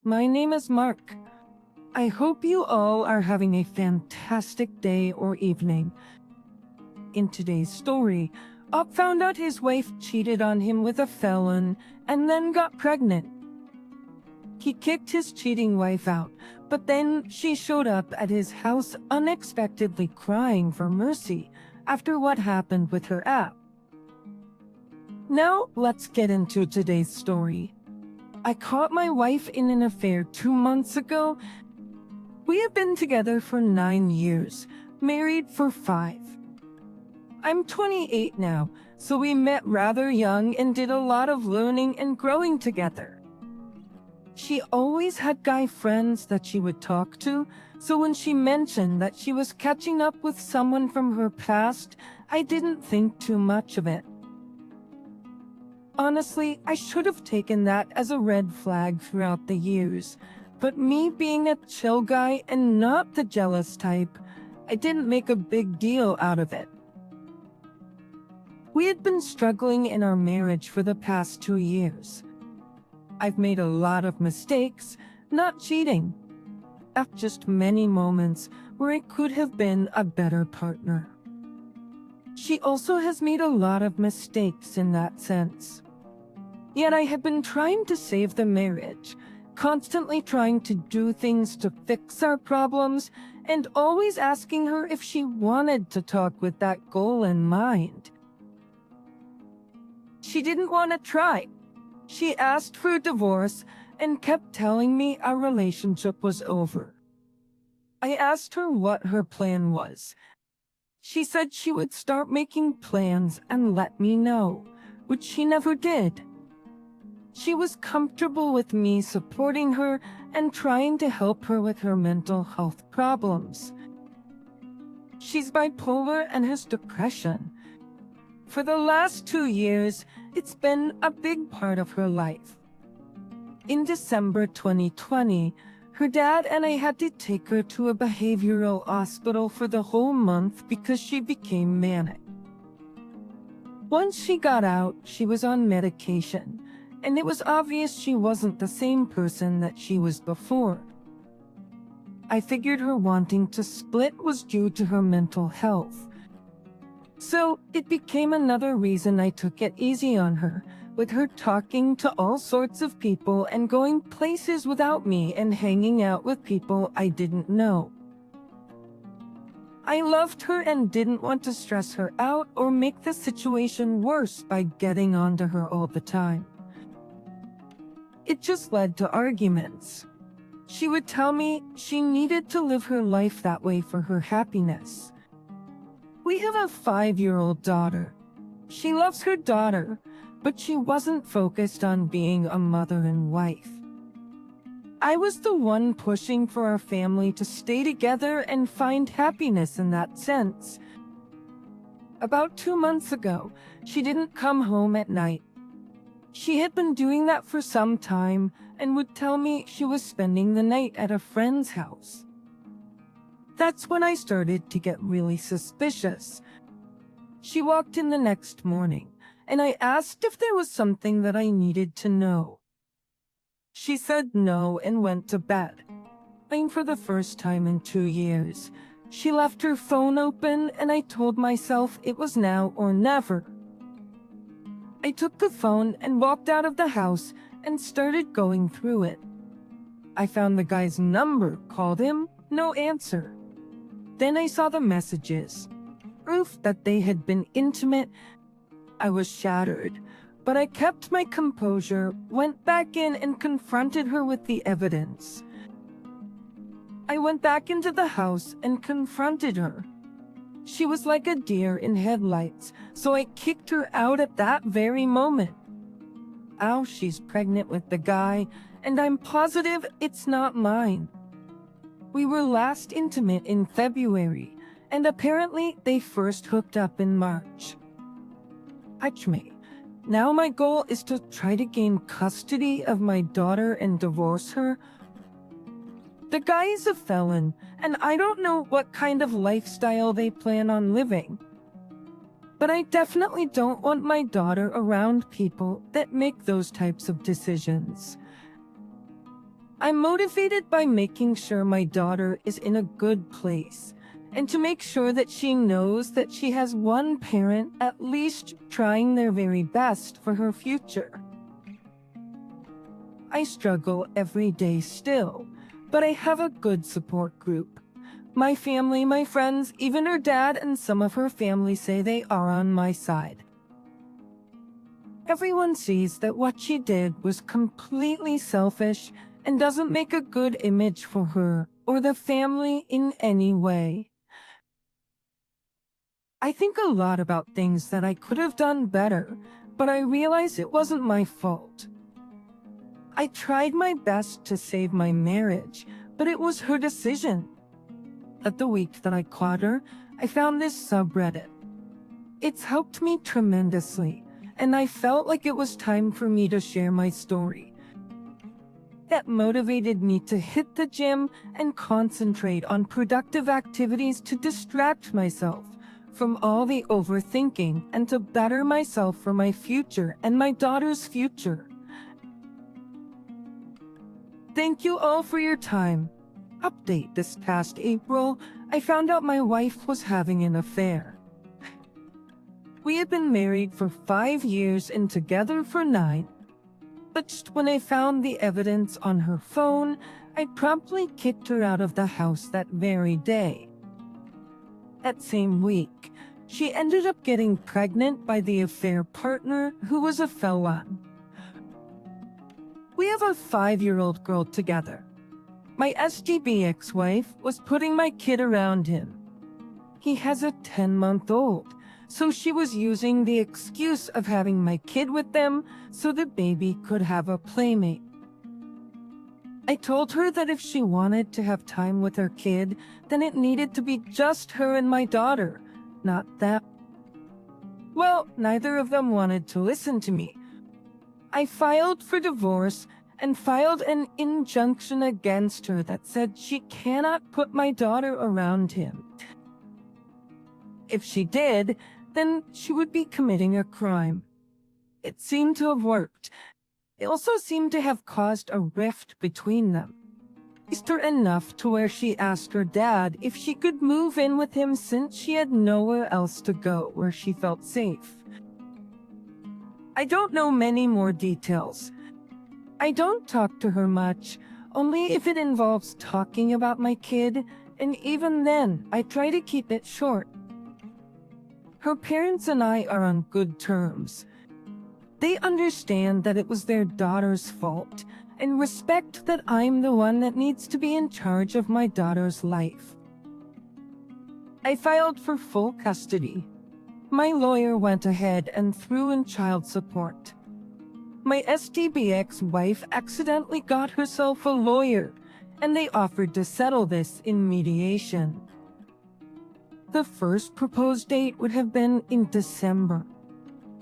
My name is Mark. I hope you all are having a fantastic day or evening. In today's story, Up found out his wife cheated on him with a felon and then got pregnant. He kicked his cheating wife out, but then she showed up at his house unexpectedly crying for mercy after what happened with her app. Now, let's get into today's story. I caught my wife in an affair 2 months ago. We have been together for 9 years, married for 5. I'm 28 now, so we met rather young and did a lot of learning and growing together. She always had guy friends that she would talk to, so when she mentioned that she was catching up with someone from her past, I didn't think too much of it. Honestly, I should have taken that as a red flag throughout the years, but me being a chill guy and not the jealous type, I didn't make a big deal out of it. We had been struggling in our marriage for the past 2 years. I've made a lot of mistakes, not cheating, just many moments where I could have been a better partner. She also has made a lot of mistakes in that sense. Yet I have been trying to save the marriage, constantly trying to do things to fix our problems, and always asking her if she wanted to talk with that goal in mind. She didn't want to try. She asked for a divorce and kept telling me our relationship was over. I asked her what her plan was. She said she would start making plans and let me know, which she never did. She was comfortable with me supporting her and trying to help her with her mental health problems. She's bipolar and has depression. For the last 2 years, it's been a big part of her life. In December 2020, her dad and I had to take her to a behavioral hospital for the whole month because she became manic. Once she got out, she was on medication, and it was obvious she wasn't the same person that she was before. I figured her wanting to split was due to her mental health. So it became another reason I took it easy on her, with her talking to all sorts of people and going places without me and hanging out with people I didn't know. I loved her and didn't want to stress her out or make the situation worse by getting onto her all the time. It just led to arguments. She would tell me she needed to live her life that way for her happiness. We have a 5-year-old daughter. She loves her daughter, but she wasn't focused on being a mother and wife. I was the one pushing for our family to stay together and find happiness in that sense. About 2 months ago, she didn't come home at night. She had been doing that for some time and would tell me she was spending the night at a friend's house. That's when I started to get really suspicious. She walked in the next morning, and I asked if there was something that I needed to know. She said no and went to bed. And for the first time in 2 years, she left her phone open, and I told myself it was now or never. I took the phone and walked out of the house and started going through it. I found the guy's number, called him, no answer. Then I saw the messages, proof that they had been intimate. I was shattered, but I kept my composure, went back in and confronted her with the evidence. I went back into the house and confronted her. She was like a deer in headlights, so I kicked her out at that very moment. Now she's pregnant with the guy, and I'm positive it's not mine. We were last intimate in February, and apparently they first hooked up in March. Now my goal is to try to gain custody of my daughter and divorce her. The guy is a felon, and I don't know what kind of lifestyle they plan on living. But I definitely don't want my daughter around people that make those types of decisions. I'm motivated by making sure my daughter is in a good place, and to make sure that she knows that she has one parent at least trying their very best for her future. I struggle every day still, but I have a good support group. My family, my friends, even her dad and some of her family say they are on my side. Everyone sees that what she did was completely selfish and doesn't make a good image for her or the family in any way. I think a lot about things that I could have done better, but I realize it wasn't my fault. I tried my best to save my marriage, but it was her decision. At the week that I caught her, I found this subreddit. It's helped me tremendously, and I felt like it was time for me to share my story. That motivated me to hit the gym and concentrate on productive activities to distract myself from all the overthinking and to better myself for my future and my daughter's future. Thank you all for your time. Update: this past April, I found out my wife was having an affair. We had been married for 5 years and together for 9. But just when I found the evidence on her phone, I promptly kicked her out of the house that very day. That same week, she ended up getting pregnant by the affair partner who was a felon. We have a 5-year-old girl together. My SGB ex-wife was putting my kid around him. He has a 10-month-old, so she was using the excuse of having my kid with them so the baby could have a playmate. I told her that if she wanted to have time with her kid, then it needed to be just her and my daughter, not that. Well, neither of them wanted to listen to me. I filed for divorce and filed an injunction against her that said she cannot put my daughter around him. If she did, then she would be committing a crime. It seemed to have worked. It also seemed to have caused a rift between them. Teased her enough to where she asked her dad if she could move in with him since she had nowhere else to go where she felt safe. I don't know many more details. I don't talk to her much, only if it involves talking about my kid, and even then, I try to keep it short. Her parents and I are on good terms. They understand that it was their daughter's fault and respect that I'm the one that needs to be in charge of my daughter's life. I filed for full custody. My lawyer went ahead and threw in child support. My STB ex-wife accidentally got herself a lawyer, and they offered to settle this in mediation. The first proposed date would have been in December.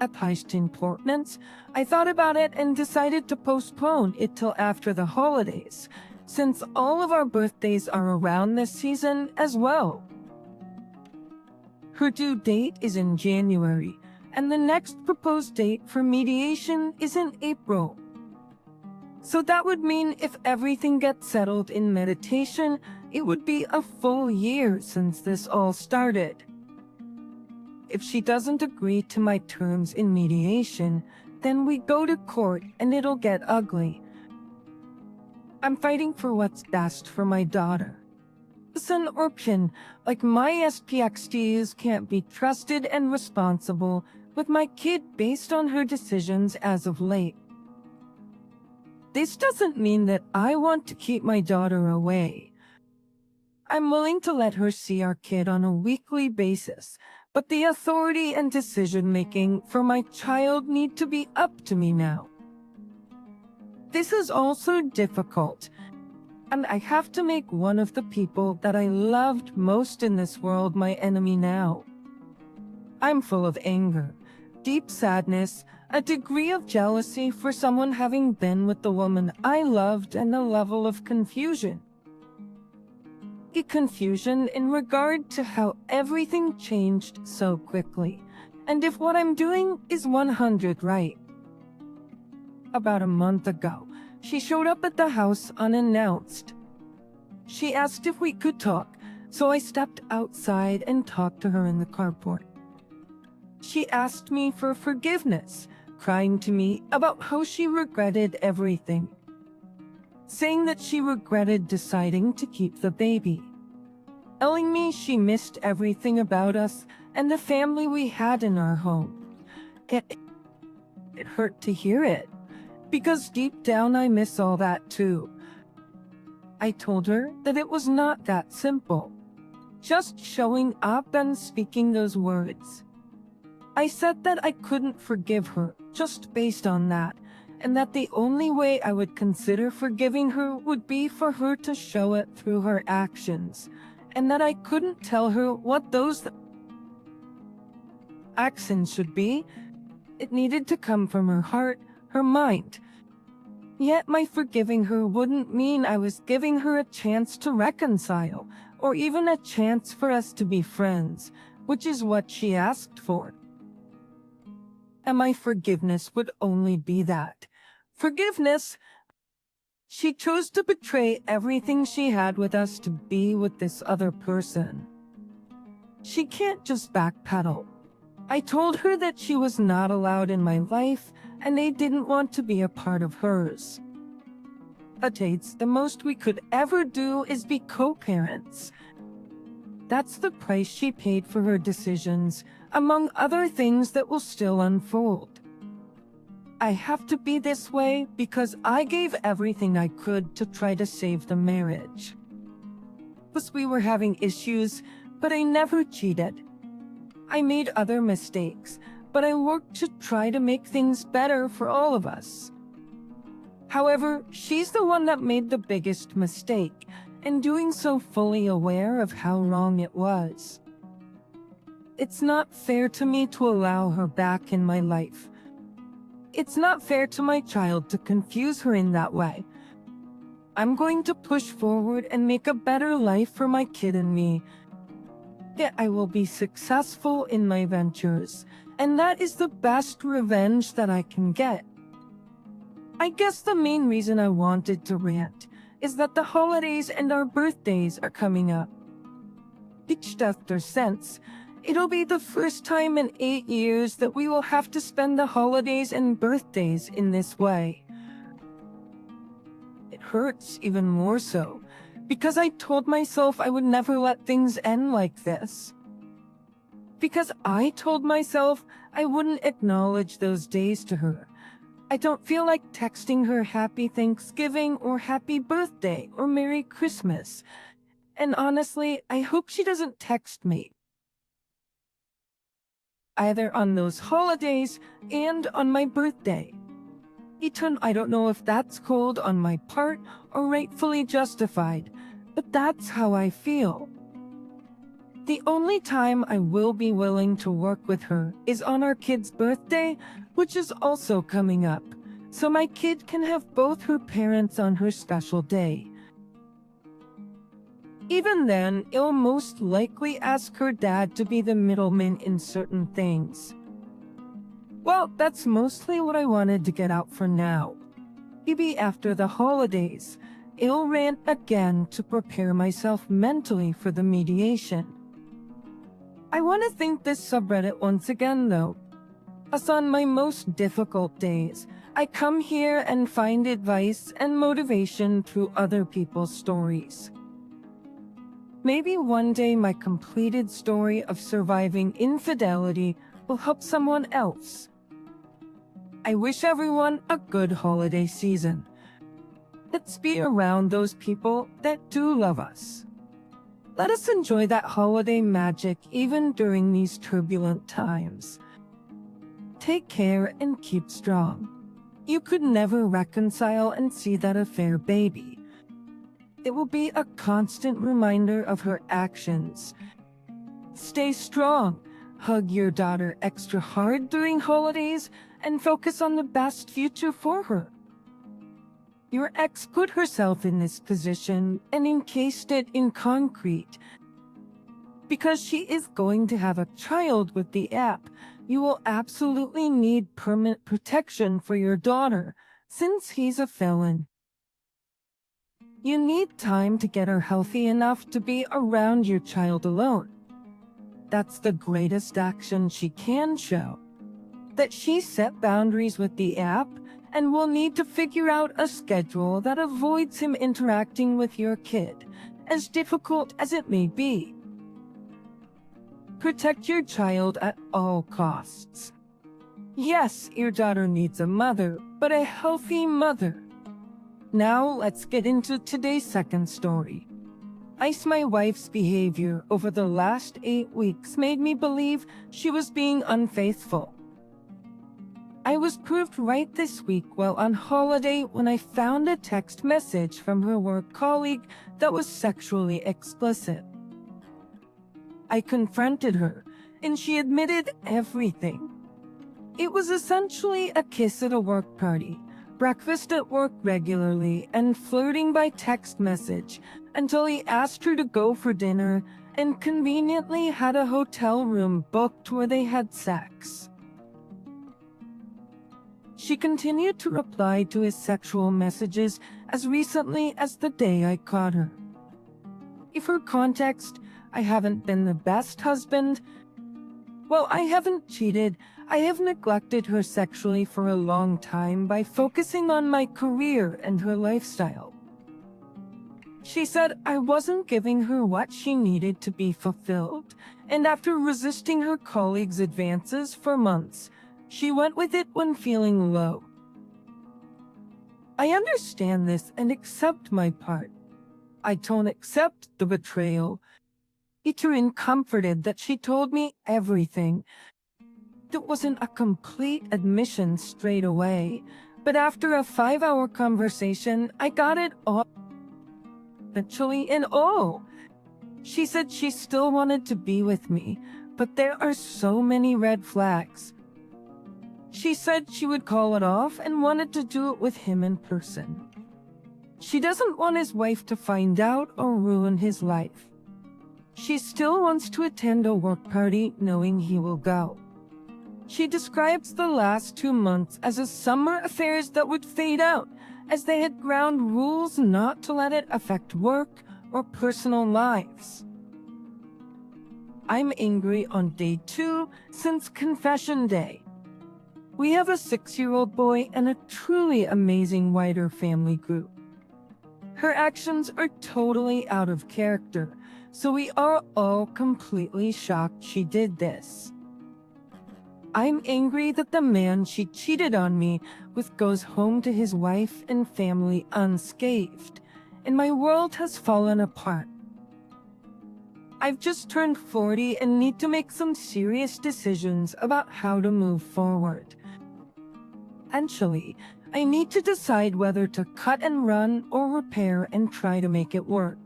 At highest importance, I thought about it and decided to postpone it till after the holidays, since all of our birthdays are around this season as well. Her due date is in January, and the next proposed date for mediation is in April. So that would mean if everything gets settled in meditation, it would be a full year since this all started. If she doesn't agree to my terms in mediation, then we go to court and it'll get ugly. I'm fighting for what's best for my daughter. It's an option, like my SPXDs can't be trusted and responsible with my kid based on her decisions as of late. This doesn't mean that I want to keep my daughter away. I'm willing to let her see our kid on a weekly basis, but the authority and decision-making for my child need to be up to me now. This is also difficult, and I have to make one of the people that I loved most in this world my enemy now. I'm full of anger, deep sadness, a degree of jealousy for someone having been with the woman I loved, and a level of confusion. Confusion in regard to how everything changed so quickly, and if what I'm doing is 100 right. About a month ago, She showed up at the house unannounced. She asked if we could talk, so I stepped outside and talked to her in the carport. She asked me for forgiveness, crying to me about how she regretted everything, saying that she regretted deciding to keep the baby, telling me she missed everything about us and the family we had in our home. It hurt to hear it, because deep down I miss all that too. I told her that it was not that simple, just showing up and speaking those words. I said that I couldn't forgive her just based on that, and that the only way I would consider forgiving her would be for her to show it through her actions, and that I couldn't tell her what those actions should be. It needed to come from her heart, her mind. Yet my forgiving her wouldn't mean I was giving her a chance to reconcile, or even a chance for us to be friends, which is what she asked for. And my forgiveness would only be that. Forgiveness. She chose to betray everything she had with us to be with this other person. She can't just backpedal. I told her that she was not allowed in my life, and they didn't want to be a part of hers. But the most we could ever do is be co-parents. That's the price she paid for her decisions, among other things that will still unfold. I have to be this way because I gave everything I could to try to save the marriage. Plus, we were having issues, but I never cheated. I made other mistakes, but I worked to try to make things better for all of us. However, she's the one that made the biggest mistake, and doing so fully aware of how wrong it was. It's not fair to me to allow her back in my life. It's not fair to my child to confuse her in that way. I'm going to push forward and make a better life for my kid and me. Yet I will be successful in my ventures, and that is the best revenge that I can get. I guess the main reason I wanted to rant is that the holidays and our birthdays are coming up. Each after sense, it'll be the first time in 8 years that we will have to spend the holidays and birthdays in this way. It hurts even more so, because I told myself I would never let things end like this. Because I told myself I wouldn't acknowledge those days to her. I don't feel like texting her Happy Thanksgiving or Happy Birthday or Merry Christmas. And honestly, I hope she doesn't text me either on those holidays and on my birthday. I don't know if that's cold on my part or rightfully justified, but that's how I feel. The only time I will be willing to work with her is on our kid's birthday, which is also coming up, so my kid can have both her parents on her special day. Even then, it'll most likely ask her dad to be the middleman in certain things. Well, that's mostly what I wanted to get out for now. Maybe after the holidays, I'll rant again to prepare myself mentally for the mediation. I want to thank this subreddit once again though. As on my most difficult days, I come here and find advice and motivation through other people's stories. Maybe one day my completed story of surviving infidelity will help someone else. I wish everyone a good holiday season. Let's be around those people that do love us. Let us enjoy that holiday magic even during these turbulent times. Take care and keep strong. You could never reconcile and see that affair baby. It will be a constant reminder of her actions. Stay strong, hug your daughter extra hard during holidays, and focus on the best future for her. Your ex put herself in this position and encased it in concrete. Because she is going to have a child with the app, you will absolutely need permanent protection for your daughter, since he's a felon. You need time to get her healthy enough to be around your child alone. That's the greatest action she can show. That she set boundaries with the app and will need to figure out a schedule that avoids him interacting with your kid, as difficult as it may be. Protect your child at all costs. Yes, your daughter needs a mother, but a healthy mother. Now let's get into today's second story. My wife's behavior over the last 8 weeks made me believe she was being unfaithful. I was proved right this week while on holiday when I found a text message from her work colleague that was sexually explicit. I confronted her, and she admitted everything. It was essentially a kiss at a work party, breakfast at work regularly, and flirting by text message until he asked her to go for dinner and conveniently had a hotel room booked where they had sex. She continued to reply to his sexual messages as recently as the day I caught her. For context, I haven't been the best husband. Well, I haven't cheated. I have neglected her sexually for a long time by focusing on my career and her lifestyle. She said I wasn't giving her what she needed to be fulfilled, and after resisting her colleagues' advances for months, she went with it when feeling low. I understand this and accept my part. I don't accept the betrayal. Ethan comforted that she told me everything. It wasn't a complete admission straight away, but after a 5-hour conversation, I got it all. Eventually, she said she still wanted to be with me, but there are so many red flags. She said she would call it off and wanted to do it with him in person. She doesn't want his wife to find out or ruin his life. She still wants to attend a work party knowing he will go. She describes the last 2 months as a summer affairs that would fade out, as they had ground rules not to let it affect work or personal lives. I'm angry on day 2 since confession day. We have a 6-year-old boy and a truly amazing wider family group. Her actions are totally out of character, so we are all completely shocked she did this. I'm angry that the man she cheated on me with goes home to his wife and family unscathed, and my world has fallen apart. I've just turned 40 and need to make some serious decisions about how to move forward. Eventually, I need to decide whether to cut and run or repair and try to make it work.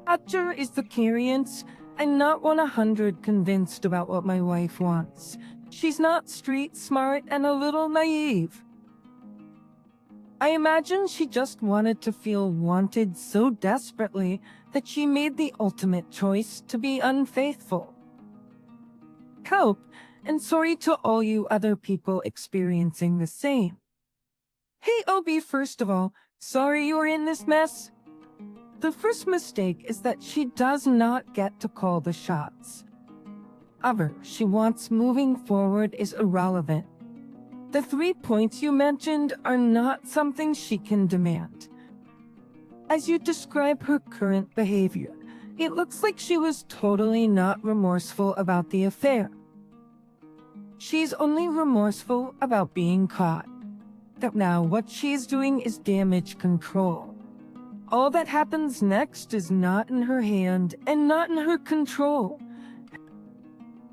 After is the variance. I'm not 100% convinced about what my wife wants. She's not street smart and a little naive. I imagine she just wanted to feel wanted so desperately that she made the ultimate choice to be unfaithful. Hope, and sorry to all you other people experiencing the same. Hey OB, first of all, sorry you were in this mess. The first mistake is that she does not get to call the shots. However, she wants moving forward is irrelevant. The 3 points you mentioned are not something she can demand. As you describe her current behavior, it looks like she was totally not remorseful about the affair. She's only remorseful about being caught. Now what she's doing is damage control. All that happens next is not in her hand and not in her control.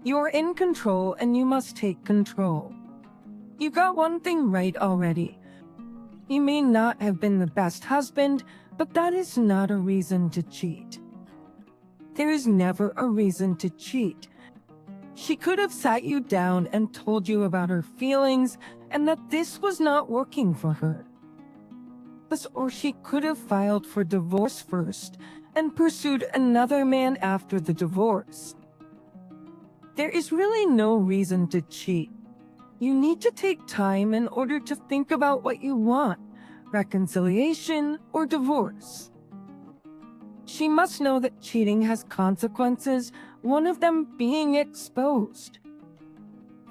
You're in control and you must take control. You got one thing right already. You may not have been the best husband, but that is not a reason to cheat. There is never a reason to cheat. She could have sat you down and told you about her feelings and that this was not working for her. Or she could have filed for divorce first and pursued another man after the divorce. There is really no reason to cheat. You need to take time in order to think about what you want, reconciliation, or divorce. She must know that cheating has consequences, one of them being exposed.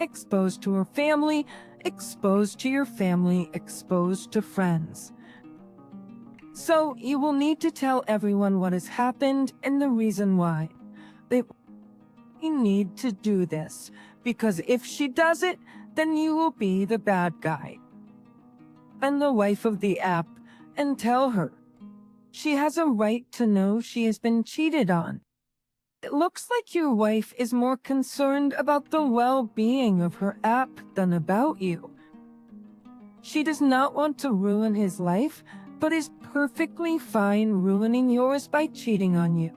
Exposed to her family, exposed to your family, exposed to friends. So you will need to tell everyone what has happened and the reason why. They need to do this, because if she does it, then you will be the bad guy and the wife of the app, and tell her. She has a right to know she has been cheated on. It looks like your wife is more concerned about the well-being of her app than about you. She does not want to ruin his life, but is perfectly fine ruining yours by cheating on you.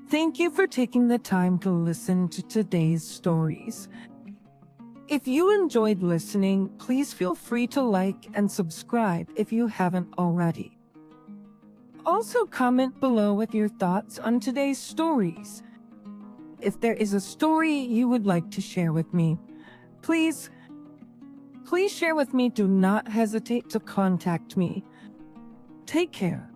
Thank you for taking the time to listen to today's stories. If you enjoyed listening, please feel free to like and subscribe if you haven't already. Also comment below with your thoughts on today's stories. If there is a story you would like to share with me, please share with me. Do not hesitate to contact me. Take care.